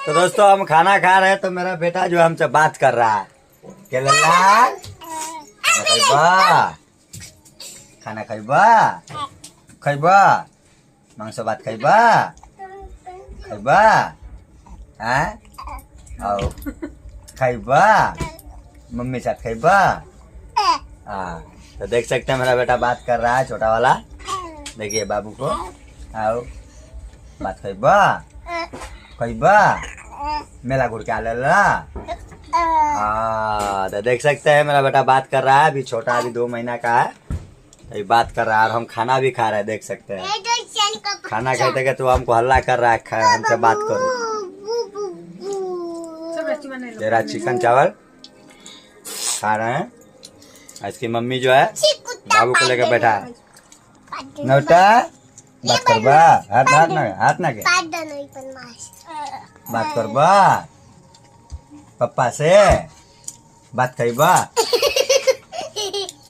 तो दोस्तों हम खाना खा रहे हैं तो मेरा बेटा जो है हमसे बात कर रहा है के लल्ला खैबा खाना खैबा खैबा मांस भात खैबा खैबा हैं आओ खैबा मम्मी साथ खैबा हाँ। तो देख सकते हैं मेरा बेटा बात कर रहा है छोटा वाला। देखिए बाबू को आओ बात खैबा खैबा मेला घुर के आ लेला। हाँ तो देख सकते हैं मेरा बेटा बात कर रहा है। अभी छोटा अभी 2 महीना का है तो बात कर रहा है और हम खाना भी खा रहे हैं। देख सकते हैं खाना खाते के तो हमको हल्ला कर रहा है हमसे बात करो। तेरा चिकन चावल खा रहे हैं। इसकी मम्मी जो है बाबू को लेकर बैठा है। नौटा बात करबा हाथ ना के बात करबा पप्पा से बात खैबा